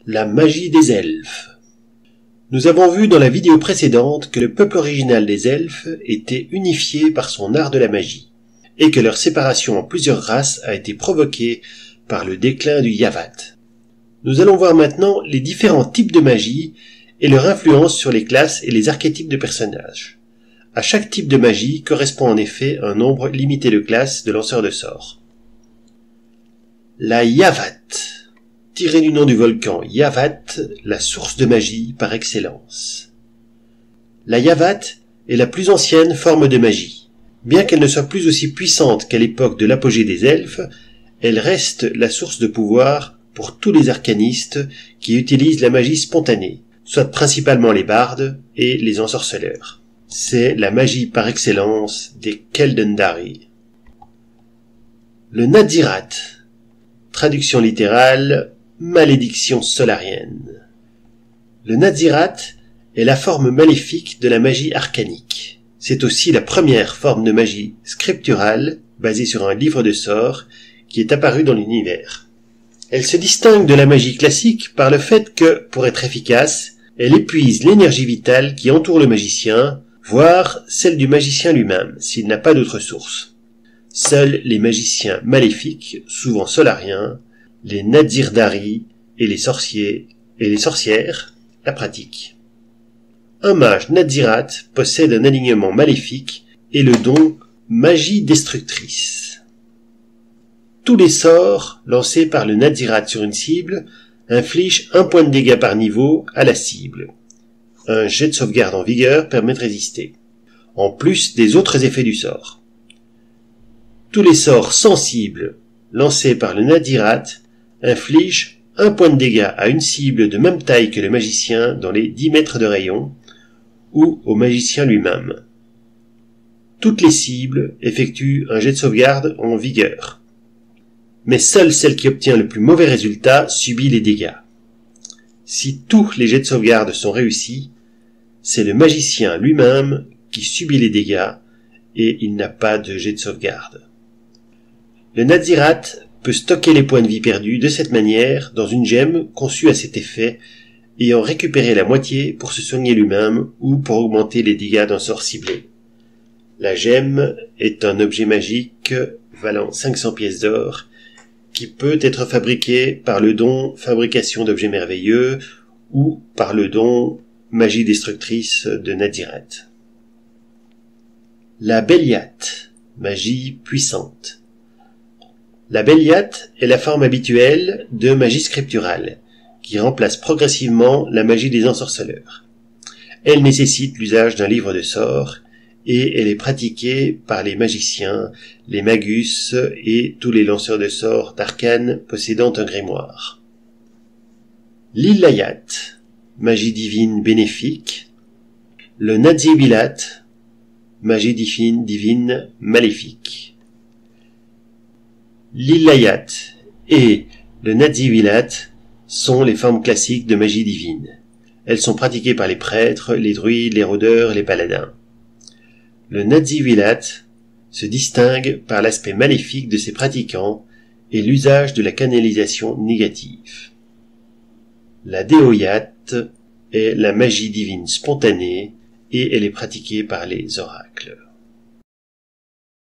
La magie des elfes. Nous avons vu dans la vidéo précédente que le peuple original des elfes était unifié par son art de la magie, et que leur séparation en plusieurs races a été provoquée par le déclin du Yavat. Nous allons voir maintenant les différents types de magie et leur influence sur les classes et les archétypes de personnages. À chaque type de magie correspond en effet un nombre limité de classes de lanceurs de sorts. La Yavat. Tiré du nom du volcan Yavat, la source de magie par excellence. La Yavat est la plus ancienne forme de magie. Bien qu'elle ne soit plus aussi puissante qu'à l'époque de l'apogée des elfes, elle reste la source de pouvoir pour tous les arcanistes qui utilisent la magie spontanée, soit principalement les bardes et les ensorceleurs. C'est la magie par excellence des Keldendari. Le Nadzirat. Traduction littérale, malédiction solarienne. Le Nadzirat est la forme maléfique de la magie arcanique. C'est aussi la première forme de magie scripturale basée sur un livre de sorts qui est apparu dans l'univers. Elle se distingue de la magie classique par le fait que, pour être efficace, elle épuise l'énergie vitale qui entoure le magicien, voire celle du magicien lui-même, s'il n'a pas d'autre source. Seuls les magiciens maléfiques, souvent solariens, les Nadzirdari et les sorciers et les sorcières la pratiquent. Un mage Nadzirat possède un alignement maléfique et le don magie destructrice. Tous les sorts lancés par le Nadzirat sur une cible infligent 1 point de dégâts par niveau à la cible. Un jet de sauvegarde en vigueur permet de résister, en plus des autres effets du sort. Tous les sorts sensibles lancés par le Nadzirat infligent 1 point de dégâts à une cible de même taille que le magicien dans les 10 mètres de rayon, ou au magicien lui-même. Toutes les cibles effectuent un jet de sauvegarde en vigueur, mais seule celle qui obtient le plus mauvais résultat subit les dégâts. Si tous les jets de sauvegarde sont réussis, c'est le magicien lui-même qui subit les dégâts et il n'a pas de jet de sauvegarde. Le Nadzirat peut stocker les points de vie perdus de cette manière dans une gemme conçue à cet effet et en récupérer la moitié pour se soigner lui-même ou pour augmenter les dégâts d'un sort ciblé. La gemme est un objet magique valant 500 pièces d'or qui peut être fabriqué par le don fabrication d'objets merveilleux ou par le don magie destructrice de Nadzirat. La Beliat, magie puissante. La Beliat est la forme habituelle de magie scripturale, qui remplace progressivement la magie des ensorceleurs. Elle nécessite l'usage d'un livre de sorts, et elle est pratiquée par les magiciens, les magus et tous les lanceurs de sorts d'arcanes possédant un grimoire. L'Illayat, magie divine bénéfique. Le Nadzivilat, magie divine maléfique. L'Illayat et le Nadzivilat sont les formes classiques de magie divine. Elles sont pratiquées par les prêtres, les druides, les rôdeurs et les paladins. Le Nadzivilat se distingue par l'aspect maléfique de ses pratiquants et l'usage de la canalisation négative. La Deoyat est la magie divine spontanée et elle est pratiquée par les oracles.